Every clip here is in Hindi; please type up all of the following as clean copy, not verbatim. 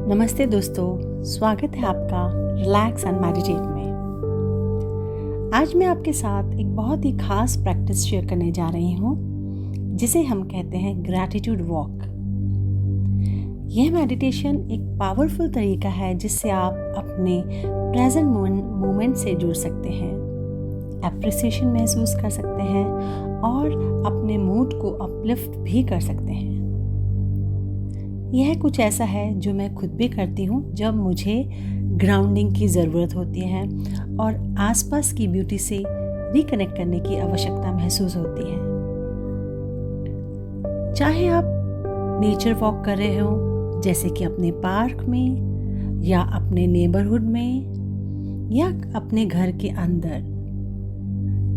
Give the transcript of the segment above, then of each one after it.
नमस्ते दोस्तों, स्वागत है आपका रिलैक्स एंड मेडिटेट में। आज मैं आपके साथ एक बहुत ही खास प्रैक्टिस शेयर करने जा रही हूँ जिसे हम कहते हैं ग्रैटिट्यूड वॉक। यह मेडिटेशन एक पावरफुल तरीका है जिससे आप अपने प्रेजेंट मोमेंट से जुड़ सकते हैं, एप्रिसिएशन महसूस कर सकते हैं और अपने मूड को अपलिफ्ट भी कर सकते हैं। यह कुछ ऐसा है जो मैं खुद भी करती हूँ जब मुझे ग्राउंडिंग की ज़रूरत होती है और आसपास की ब्यूटी से रिकनेक्ट करने की आवश्यकता महसूस होती है। चाहे आप नेचर वॉक कर रहे हो, जैसे कि अपने पार्क में या अपने नेबरहुड में या अपने घर के अंदर,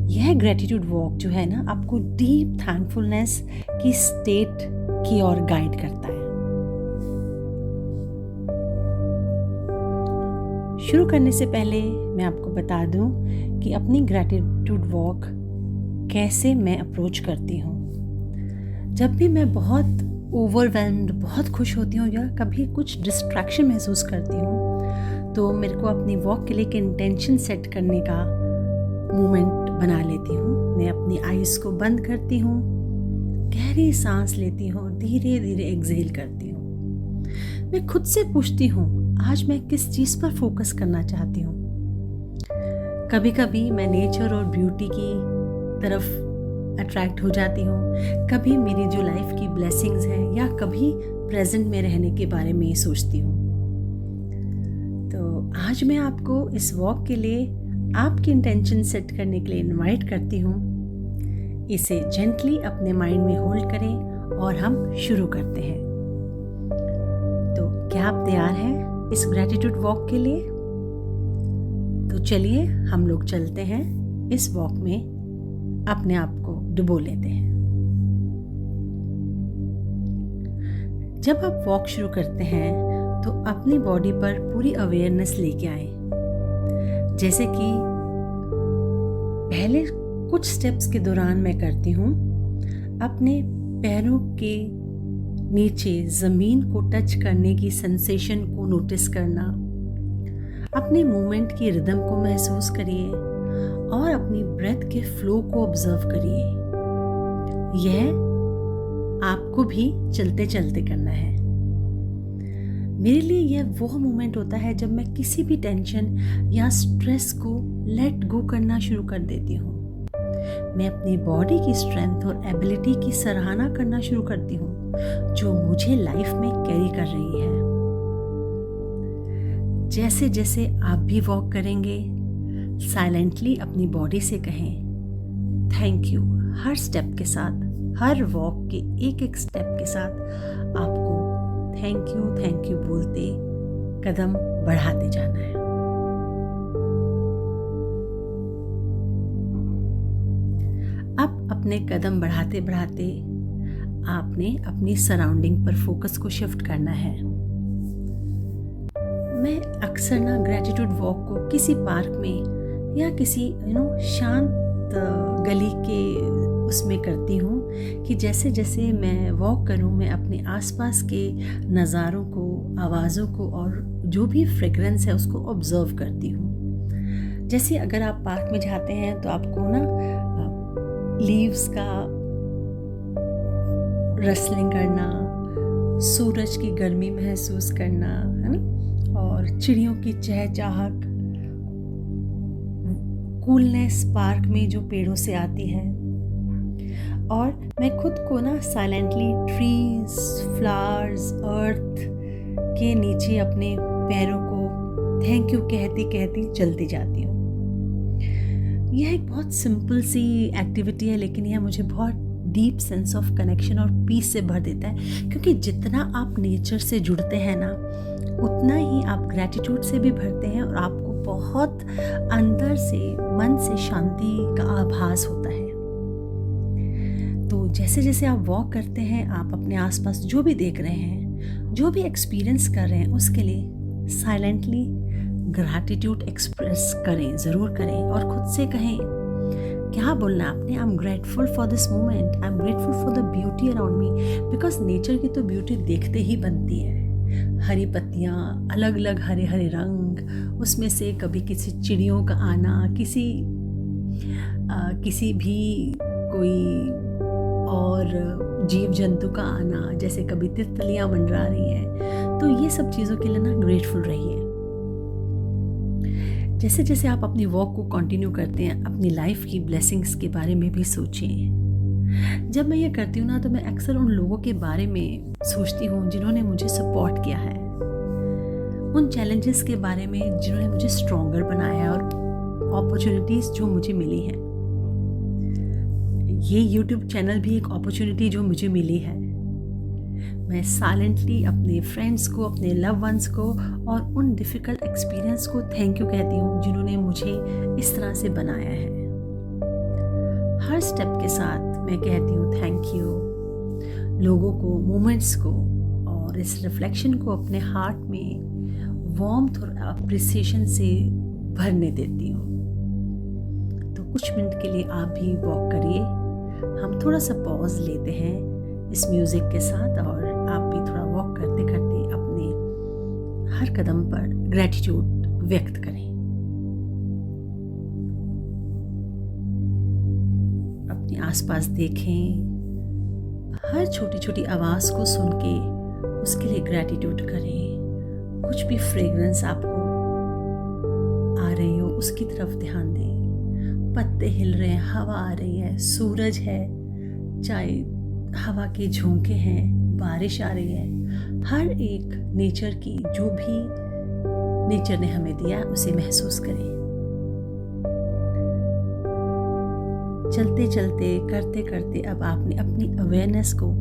यह ग्रैटिट्यूड वॉक जो है ना, आपको डीप थैंकफुलनेस की स्टेट की ओर गाइड करता है। शुरू करने से पहले मैं आपको बता दूं कि अपनी ग्रैटिट्यूड वॉक कैसे मैं अप्रोच करती हूं। जब भी मैं बहुत ओवरवेल्म्ड, बहुत खुश होती हूँ या कभी कुछ डिस्ट्रैक्शन महसूस करती हूँ, तो मेरे को अपनी वॉक के लिए एक इंटेंशन सेट करने का मोमेंट बना लेती हूँ। मैं अपनी आईज को बंद करती हूँ, गहरी सांस लेती हूँ और धीरे धीरे एक्सहेल करती हूँ। मैं खुद से पूछती हूँ, आज मैं किस चीज़ पर फोकस करना चाहती हूँ। कभी कभी मैं नेचर और ब्यूटी की तरफ अट्रैक्ट हो जाती हूँ, कभी मेरी जो लाइफ की ब्लेसिंग्स हैं या कभी प्रेजेंट में रहने के बारे में सोचती हूँ। तो आज मैं आपको इस वॉक के लिए आपकी इंटेंशन सेट करने के लिए इनवाइट करती हूँ। इसे जेंटली अपने माइंड में होल्ड करें और हम शुरू करते हैं। तो क्या आप तैयार हैं इस ग्रैटिट्यूड वॉक के लिए? तो चलिए हम लोग चलते हैं इस वॉक में, अपने आप को डुबो लेते हैं। जब आप वॉक शुरू करते हैं तो अपनी बॉडी पर पूरी अवेयरनेस लेके आए। जैसे कि पहले कुछ स्टेप्स के दौरान मैं करती हूँ, अपने पैरों के नीचे ज़मीन को टच करने की सेंसेशन को नोटिस करना, अपने मूवमेंट की रिदम को महसूस करिए और अपनी ब्रेथ के फ्लो को ऑब्जर्व करिए। यह आपको भी चलते चलते करना है। मेरे लिए यह वो मोमेंट होता है जब मैं किसी भी टेंशन या स्ट्रेस को लेट गो करना शुरू कर देती हूँ। मैं अपनी बॉडी की स्ट्रेंथ और एबिलिटी की सराहना करना शुरू करती हूँ जो मुझे लाइफ में कैरी कर रही है। जैसे जैसे आप भी वॉक करेंगे, साइलेंटली अपनी बॉडी से कहें थैंक यू। हर स्टेप के साथ, हर वॉक के एक एक स्टेप के साथ आपको थैंक यू बोलते कदम बढ़ाते जाना है। अब अपने कदम बढ़ाते बढ़ाते आपने अपनी सराउंडिंग पर फोकस को शिफ्ट करना है। मैं अक्सर ना ग्रैटिट्यूड वॉक को किसी पार्क में या किसी शांत गली के उसमें करती हूँ कि जैसे जैसे मैं वॉक करूँ, मैं अपने आसपास के नज़ारों को, आवाज़ों को और जो भी फ्रेग्रेंस है उसको ऑब्जर्व करती हूँ। जैसे अगर आप पार्क में जाते हैं तो आपको ना लीव्स का रसलिंग करना, सूरज की गर्मी महसूस करना, है ना, और चिड़ियों की चहचहाट, कूलनेस पार्क में जो पेड़ों से आती है। और मैं खुद को ना साइलेंटली ट्रीज, फ्लावर्स, अर्थ के नीचे अपने पैरों को थैंक यू कहती कहती चलती जाती हूँ। यह एक बहुत सिंपल सी एक्टिविटी है, लेकिन यह मुझे बहुत डीप सेंस ऑफ कनेक्शन और पीस से भर देता है, क्योंकि जितना आप नेचर से जुड़ते हैं ना, उतना ही आप ग्रैटिट्यूड से भी भरते हैं और आपको बहुत अंदर से, मन से शांति का आभास होता है। तो जैसे जैसे आप वॉक करते हैं, आप अपने आसपास जो भी देख रहे हैं, जो भी एक्सपीरियंस कर रहे हैं, उसके लिए साइलेंटली ग्रैटिट्यूड एक्सप्रेस करें, ज़रूर करें और खुद से कहें। क्या बोलना आपने? आई am grateful for this moment, I am grateful for the beauty around me, because nature की तो ब्यूटी देखते ही बनती है। हरी पत्तियाँ, अलग अलग हरे हरे रंग, उसमें से कभी किसी चिड़ियों का आना, किसी भी कोई और जीव जंतु का आना, जैसे कभी तितलियाँ मंडरा रही हैं। तो ये सब चीज़ों के लिए ना ग्रेटफुल रहिए। जैसे जैसे आप अपनी वॉक को कंटिन्यू करते हैं, अपनी लाइफ की ब्लेसिंग्स के बारे में भी सोचें। जब मैं ये करती हूँ ना, तो मैं अक्सर उन लोगों के बारे में सोचती हूँ जिन्होंने मुझे सपोर्ट किया है, उन चैलेंजेस के बारे में जिन्होंने मुझे स्ट्रॉन्गर बनाया है, और अपॉर्चुनिटीज़ जो मुझे मिली हैं। ये यूट्यूब चैनल भी एक अपॉर्चुनिटी जो मुझे मिली है। मैं साइलेंटली अपने फ्रेंड्स को, अपने लव वंस को और उन डिफ़िकल्ट एक्सपीरियंस को थैंक यू कहती हूँ जिन्होंने मुझे इस तरह से बनाया है। हर स्टेप के साथ मैं कहती हूँ थैंक यू, लोगों को, मोमेंट्स को, और इस रिफ्लेक्शन को अपने हार्ट में वार्मथ और अप्रिसिएशन से भरने देती हूँ। तो कुछ मिनट के लिए आप भी वॉक करिए। हम थोड़ा सा पॉज लेते हैं इस म्यूज़िक के साथ, और आप भी थोड़ा वॉक करते करते अपने हर कदम पर ग्रैटिट्यूड व्यक्त करें। अपने आसपास देखें, हर छोटी छोटी आवाज़ को सुन के उसके लिए ग्रैटिट्यूड करें। कुछ भी फ्रेग्रेंस आपको आ रही हो उसकी तरफ ध्यान दें। पत्ते हिल रहे हैं, हवा आ रही है, सूरज है, चाहे हवा के झोंके हैं, बारिश आ रही है, हर एक नेचर की, जो भी नेचर ने हमें दिया उसे महसूस करें। चलते चलते, करते करते अब आपने अपनी अवेयरनेस को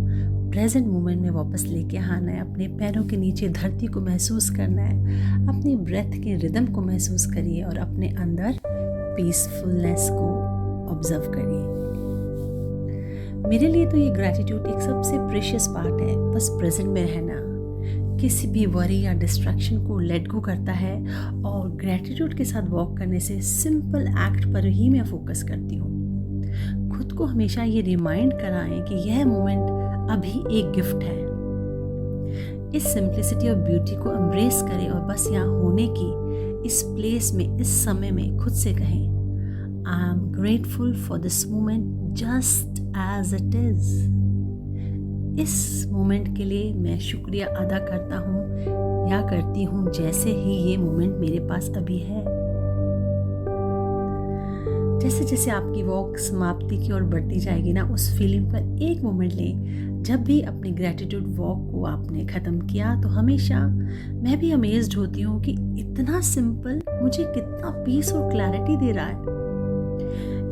प्रेजेंट मोमेंट में वापस लेके आना है। अपने पैरों के नीचे धरती को महसूस करना है। अपनी ब्रेथ के रिदम को महसूस करिए और अपने अंदर पीसफुलनेस को ऑब्जर्व करिए। मेरे लिए तो ये ग्रैटिट्यूड एक सबसे प्रेशियस पार्ट है। बस प्रेजेंट में रहना किसी भी वरी या डिस्ट्रैक्शन को लेट गो करता है, और ग्रैटिट्यूड के साथ वॉक करने से सिंपल एक्ट पर ही मैं फोकस करती हूँ। खुद को हमेशा ये रिमाइंड कराएं कि यह मोमेंट अभी एक गिफ्ट है। इस सिंप्लिसिटी और ब्यूटी को एम्ब्रेस करें, और बस यहाँ होने की इस प्लेस में, इस समय में खुद से कहें, I am grateful for this moment just as it is. इस मोमेंट के लिए मैं शुक्रिया अदा करता हूँ या करती हूँ जैसे ही ये मोमेंट मेरे पास अभी है। जैसे जैसे आपकी वॉक समाप्ति की ओर बढ़ती जाएगी ना, उस फीलिंग पर एक मोमेंट लें। जब भी अपनी ग्रैटिट्यूड वॉक को आपने ख़त्म किया, तो हमेशा मैं भी अमेज्ड होती हूँ कि इतना सिंपल मुझे कितना पीस और क्लैरिटी दे रहा है।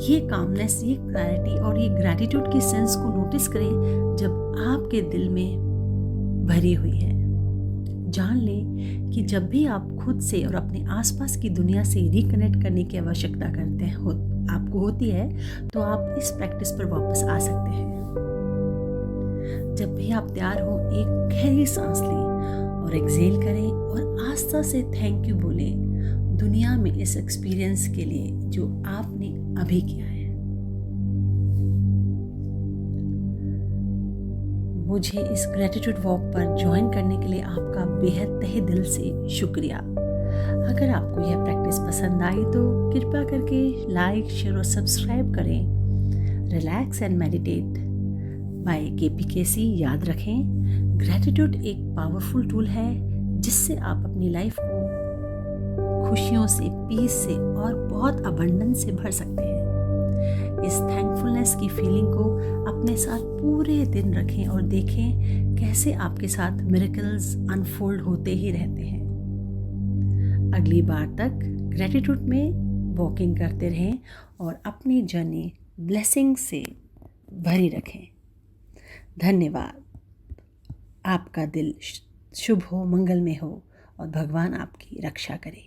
ये कामनेस, ये क्लैरिटी और ये ग्रैटिट्यूड की सेंस को नोटिस करें जब आपके दिल में भरी हुई है। जान लें कि जब भी आप खुद से और अपने आसपास की दुनिया से रिकनेक्ट करने की आवश्यकता करते हैं, आपको होती है, तो आप इस प्रैक्टिस पर वापस आ सकते हैं। जब भी आप तैयार हो, एक गहरी सांस लें और एक्सहेल करें, और आस्था से थैंक यू बोलें दुनिया में इस एक्सपीरियंस के लिए जो आपने अभी किया है। मुझे इस ग्रैटिट्यूड वॉक पर ज्वाइन करने के लिए आपका बेहद तहे दिल से शुक्रिया। अगर आपको यह प्रैक्टिस पसंद आई तो कृपया करके लाइक, शेयर और सब्सक्राइब करें। Relax and meditate by KPKC। याद रखें, ग्रैटिट्यूड एक पावरफुल टूल है जिससे आप अपनी लाइफ को खुशियों से, पीस से और बहुत अबंडेंस से भर सकते हैं। इस थैंकफुलनेस की फीलिंग को अपने साथ पूरे दिन रखें और देखें कैसे आपके साथ मिरेकल्स अनफोल्ड होते ही रहते हैं। अगली बार तक ग्रैटिट्यूड में वॉकिंग करते रहें और अपनी जर्नी ब्लेसिंग से भरी रखें। धन्यवाद। आपका दिल शुभ हो, मंगलमय हो, और भगवान आपकी रक्षा करे।